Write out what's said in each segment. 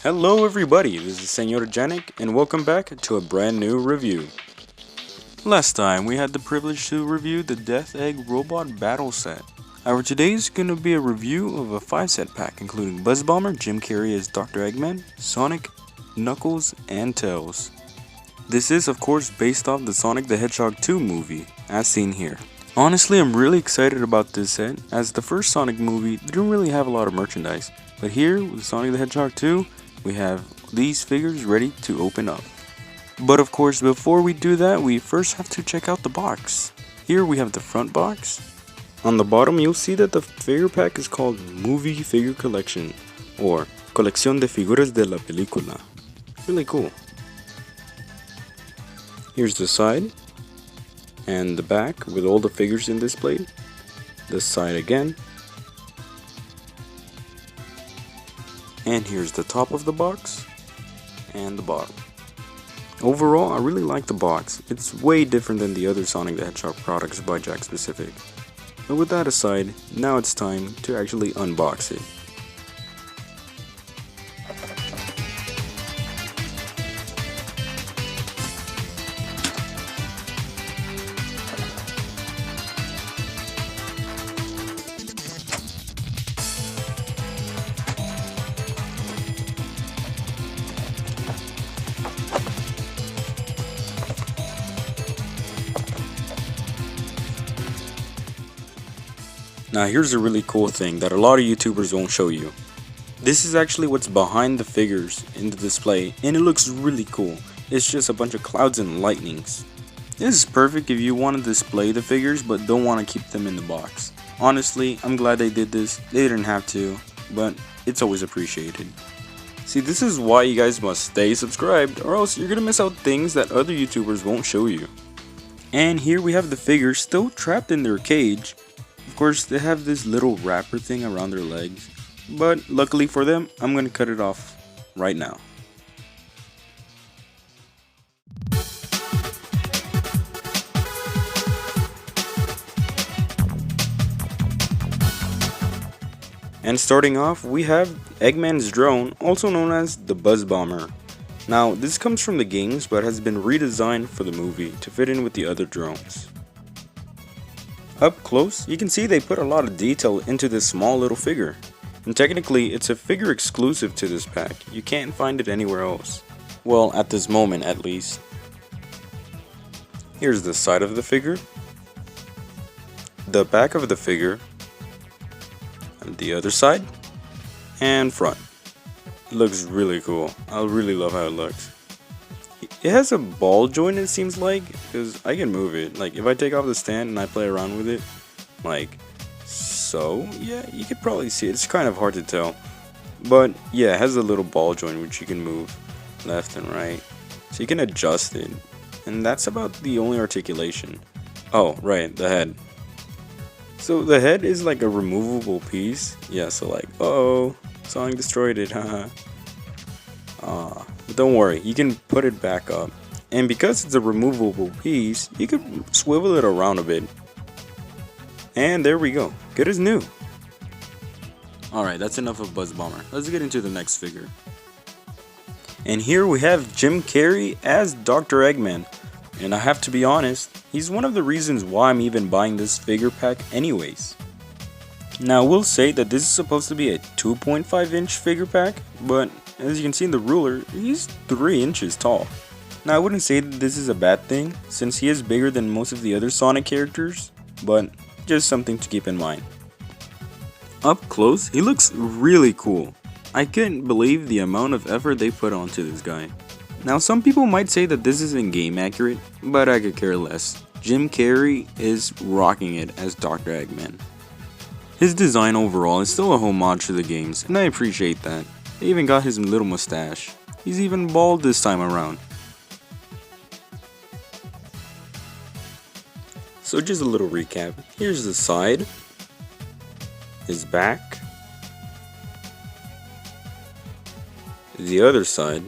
Hello everybody, this is Senor Janik and welcome back to a brand new review. Last time we had the privilege to review the Death Egg Robot Battle Set. However, today is going to be a review of a 5-set pack including Buzz Bomber, Jim Carrey as Dr. Eggman, Sonic, Knuckles, and Tails. This is of course based off the Sonic the Hedgehog 2 movie, as seen here. Honestly, I'm really excited about this set, as the first Sonic movie didn't really have a lot of merchandise, but here with Sonic the Hedgehog 2, we have these figures ready to open up. But of course, before we do that, we first have to check out the box. Here we have the front box. On the bottom, you'll see that the figure pack is called Movie Figure Collection, or Colección de Figuras de la Película. Really cool. Here's the side, and the back with all the figures in display. This side again. And here's the top of the box, and the bottom. Overall, I really like the box. It's way different than the other Sonic the Hedgehog products by Jakks Pacific. But with that aside, now it's time to actually unbox it. Now here's a really cool thing that a lot of YouTubers won't show you. This is actually what's behind the figures in the display, and it looks really cool. It's just a bunch of clouds and lightnings. This is perfect if you want to display the figures but don't want to keep them in the box. Honestly, I'm glad they did this. They didn't have to, but it's always appreciated. See, this is why you guys must stay subscribed, or else you're gonna miss out things that other YouTubers won't show you. And here we have the figures still trapped in their cage. Of course, they have this little wrapper thing around their legs, but luckily for them, I'm going to cut it off right now. And starting off, we have Eggman's drone, also known as the Buzz Bomber. Now, this comes from the games, but has been redesigned for the movie to fit in with the other drones. Up close, you can see they put a lot of detail into this small little figure. And technically, it's a figure exclusive to this pack. You can't find it anywhere else. Well, at this moment at least. Here's the side of the figure, the back of the figure, and the other side, and front. It looks really cool. I really love how it looks. It has a ball joint, it seems like, because I can move it. Like, if I take off the stand and I play around with it, like so, yeah, you could probably see it. It's kind of hard to tell. But, yeah, it has a little ball joint which you can move left and right. So you can adjust it. And that's about the only articulation. Oh, right, the head. So the head is like a removable piece. Yeah, so like, uh-oh, Sonic destroyed it, haha. But don't worry, you can put it back up. And because it's a removable piece, you can swivel it around a bit. And there we go, good as new. Alright, that's enough of Buzz Bomber. Let's get into the next figure. And here we have Jim Carrey as Dr. Eggman. And I have to be honest, he's one of the reasons why I'm even buying this figure pack anyways. Now I will say that this is supposed to be a 2.5 inch figure pack, but as you can see in the ruler, he's 3 inches tall. Now I wouldn't say that this is a bad thing, since he is bigger than most of the other Sonic characters, but just something to keep in mind. Up close, he looks really cool. I couldn't believe the amount of effort they put onto this guy. Now some people might say that this isn't game accurate, but I could care less. Jim Carrey is rocking it as Dr. Eggman. His design overall is still a homage to the games, and I appreciate that. They even got his little mustache. He's even bald this time around. So just a little recap. Here's the side, his back, the other side,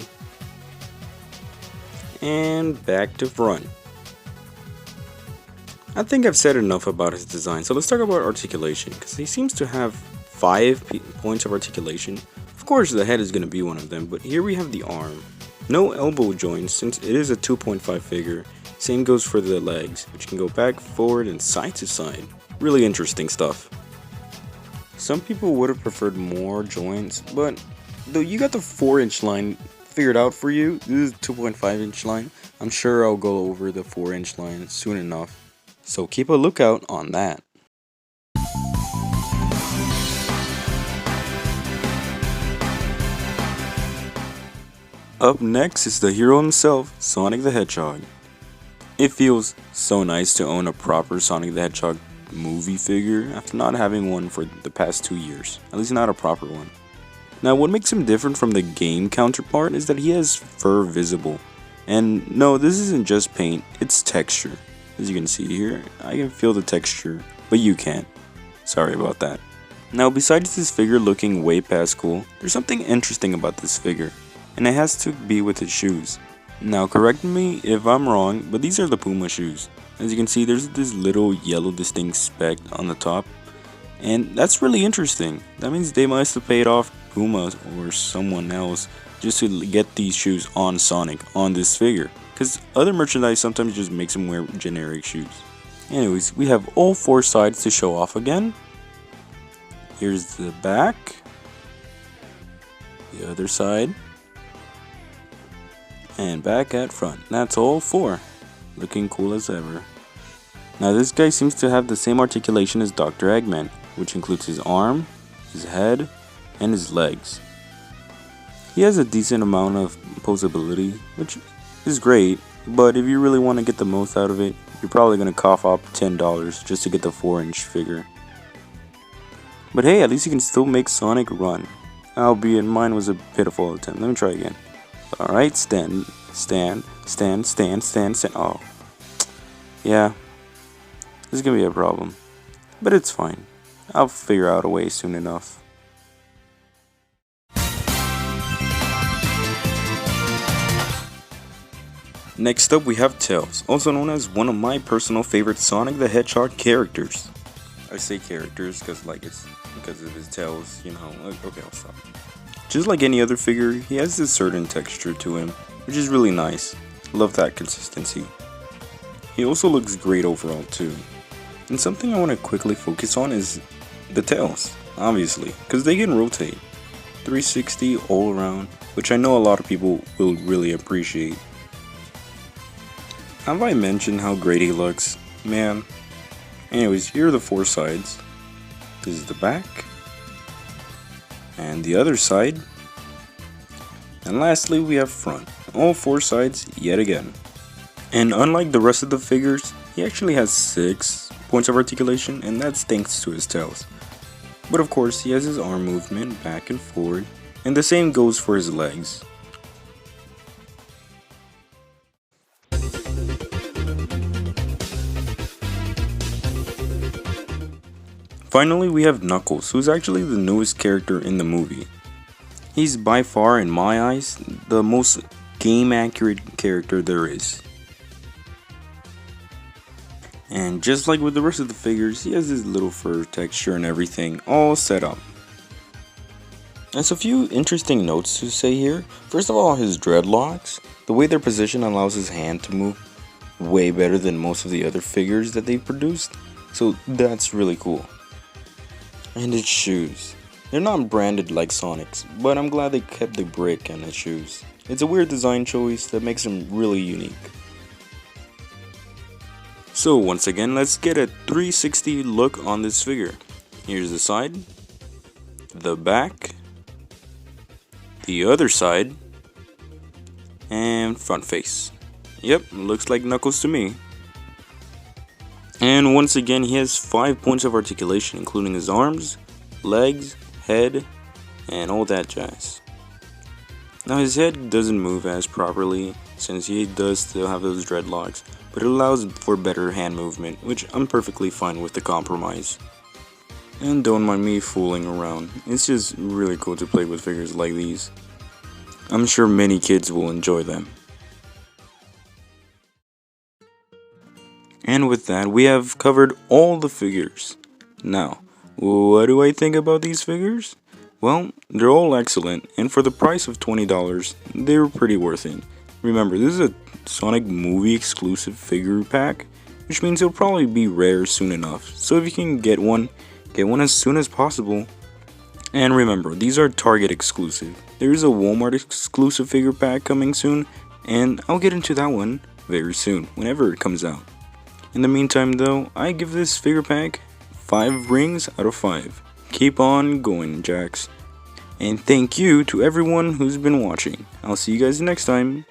and back to front. I think I've said enough about his design, so let's talk about articulation, because he seems to have 5 points of articulation. Of course the head is going to be one of them, but here we have the arm. No elbow joints since it is a 2.5 figure. Same goes for the legs, which can go back, forward, and side to side. Really interesting stuff. Some people would have preferred more joints, but though you got the 4-inch line figured out for you, this is 2.5-inch line. I'm sure I'll go over the 4-inch line soon enough. So keep a lookout on that. Up next is the hero himself, Sonic the Hedgehog. It feels so nice to own a proper Sonic the Hedgehog movie figure after not having one for the past 2 years, at least not a proper one. Now what makes him different from the game counterpart is that he has fur visible. And no, this isn't just paint, it's texture. As you can see here, I can feel the texture, but you can't. Sorry about that. Now besides this figure looking way past cool, there's something interesting about this figure, and it has to be with his shoes. Now correct me if I'm wrong, but these are the Puma shoes. As you can see, there's this little yellow distinct speck on the top, and that's really interesting. That means they must have paid off Puma or someone else just to get these shoes on Sonic on this figure, because other merchandise sometimes just makes him wear generic shoes. Anyways, we have all 4 sides to show off again. Here's the back, the other side, and back at front. That's all 4. Looking cool as ever. Now this guy seems to have the same articulation as Dr. Eggman, which includes his arm, his head, and his legs. He has a decent amount of posability, which is great, but if you really want to get the most out of it, you're probably going to cough up $10 just to get the 4-inch figure. But hey, at least you can still make Sonic run. Albeit mine was a pitiful attempt. Let me try again. Alright, stand. Oh. Yeah. This is gonna be a problem. But it's fine. I'll figure out a way soon enough. Next up we have Tails, also known as one of my personal favorite Sonic the Hedgehog characters. I say characters because it's because of his tails, you know. Okay, I'll stop. Just like any other figure, he has this certain texture to him, which is really nice. Love that consistency. He also looks great overall too. And something I want to quickly focus on is the tails, obviously, because they can rotate 360 all around, which I know a lot of people will really appreciate. Have I mentioned how great he looks? Man. Anyways, here are the 4 sides. This is the back. And the other side. And lastly, we have front. All 4 sides yet again. And unlike the rest of the figures, he actually has 6 points of articulation, and that's thanks to his tails. But of course, he has his arm movement back and forward, and the same goes for his legs. Finally, we have Knuckles, who's actually the newest character in the movie. He's by far, in my eyes, the most game-accurate character there is. And just like with the rest of the figures, he has his little fur texture and everything all set up. There's a few interesting notes to say here. First of all, his dreadlocks. The way they're positioned allows his hand to move way better than most of the other figures that they've produced. So that's really cool. And his shoes. They're not branded like Sonic's, but I'm glad they kept the brick on his shoes. It's a weird design choice that makes him really unique. So once again, let's get a 360 look on this figure. Here's the side, the back, the other side, and front face. Yep, looks like Knuckles to me. And once again, he has 5 points of articulation, including his arms, legs, head, and all that jazz. Now his head doesn't move as properly, since he does still have those dreadlocks, but it allows for better hand movement, which I'm perfectly fine with the compromise. And don't mind me fooling around, it's just really cool to play with figures like these. I'm sure many kids will enjoy them. And with that, we have covered all the figures. Now, what do I think about these figures? Well, they're all excellent, and for the price of $20, they're pretty worth it. Remember, this is a Sonic movie exclusive figure pack, which means it'll probably be rare soon enough. So if you can get one as soon as possible. And remember, these are Target exclusive. There is a Walmart exclusive figure pack coming soon, and I'll get into that one very soon, whenever it comes out. In the meantime though, I give this figure pack 5 rings out of 5. Keep on going, Jax. And thank you to everyone who's been watching. I'll see you guys next time.